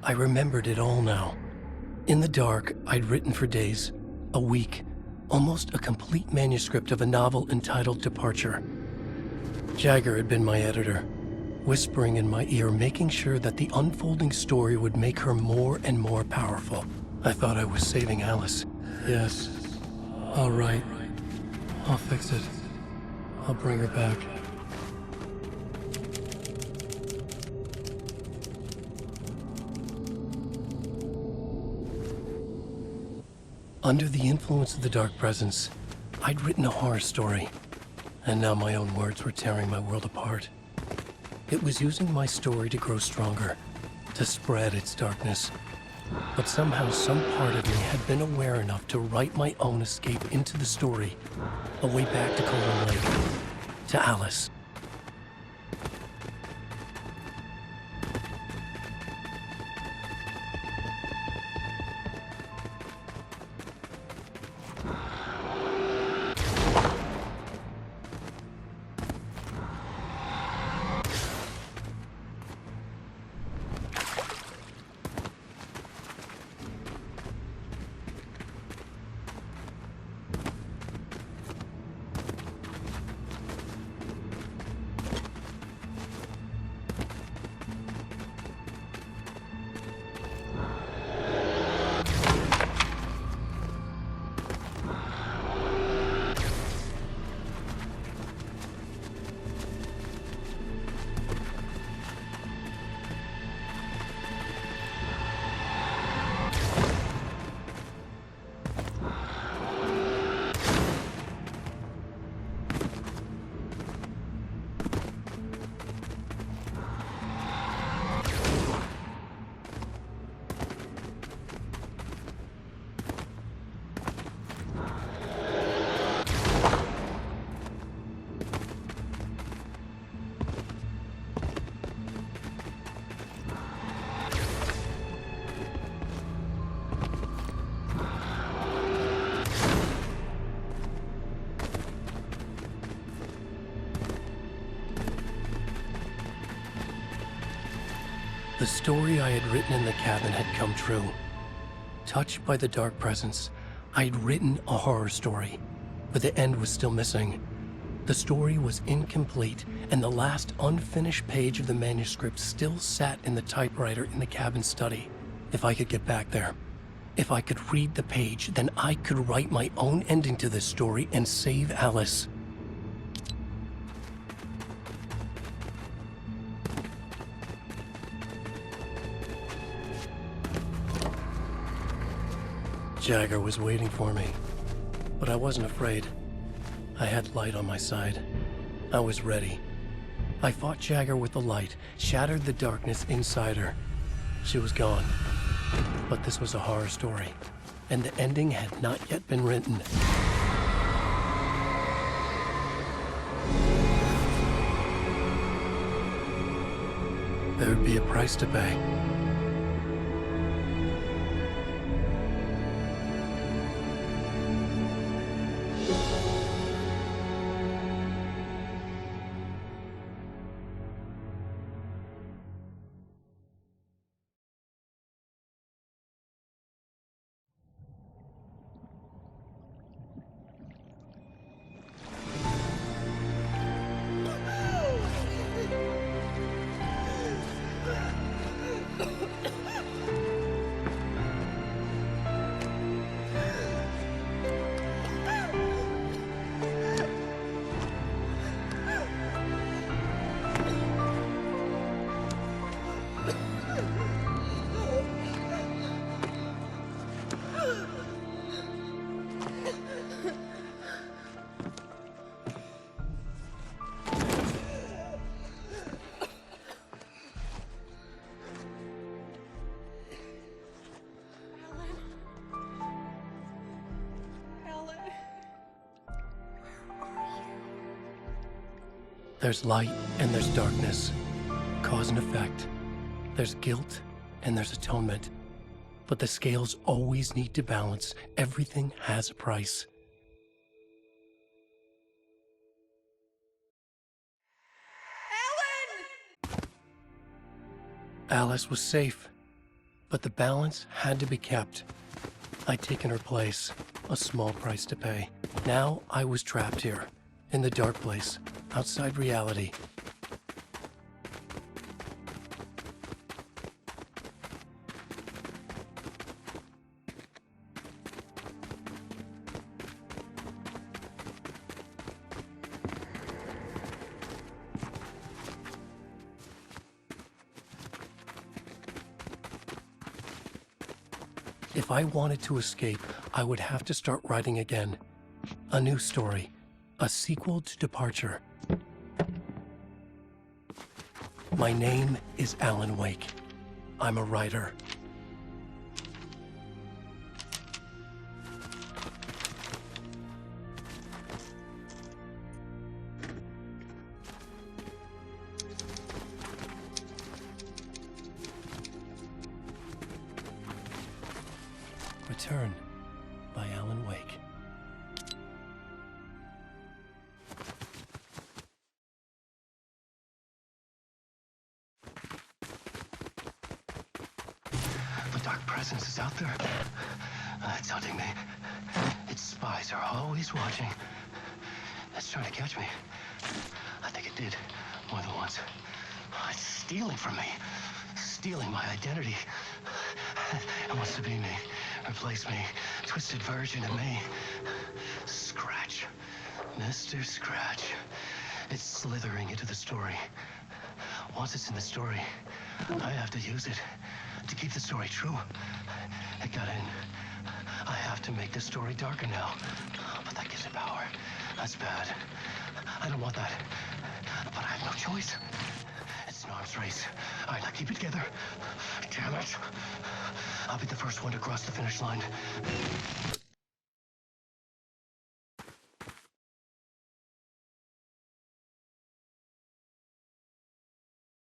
I remembered it all now. In the dark, I'd written for days, a week, almost a complete manuscript of a novel entitled Departure. Jagger had been my editor, whispering in my ear, making sure that the unfolding story would make her more and more powerful. I thought I was saving Alice. Yes. All right. I'll fix it. I'll bring her back. Under the influence of the dark presence, I'd written a horror story, and now my own words were tearing my world apart. It was using my story to grow stronger, to spread its darkness. But somehow some part of me had been aware enough to write my own escape into the story, a way back to Colin Lake, to Alice. The story I had written in the cabin had come true. Touched by the dark presence, I had written a horror story, but the end was still missing. The story was incomplete, and the last unfinished page of the manuscript still sat in the typewriter in the cabin study. If I could get back there, if I could read the page, then I could write my own ending to this story and save Alice. Jagger was waiting for me, but I wasn't afraid. I had light on my side. I was ready. I fought Jagger with the light, shattered the darkness inside her. She was gone. But this was a horror story, and the ending had not yet been written. There would be a price to pay. There's light and there's darkness, cause and effect. There's guilt and there's atonement. But the scales always need to balance. Everything has a price. Alan! Alice was safe. But the balance had to be kept. I'd taken her place, a small price to pay. Now I was trapped here, in the dark place, outside reality. If I wanted to escape, I would have to start writing again. A new story. A sequel to Departure. My name is Alan Wake. I'm a writer. Return by Alan Wake. The dark presence is out there. It's hunting me. Its spies are always watching. It's trying to catch me. I think it did more than once. It's stealing from me. Stealing my identity. It wants to be me. Replace me. Twisted version of me. Scratch. Mr. Scratch. It's slithering into the story. Once it's in the story, I have to use it to keep the story true. It got in. I have to make the story darker now. But that gives it power. That's bad. I don't want that. But I have no choice. It's an arms race. All right, now keep it together. Damn it. I'll be the first one to cross the finish line.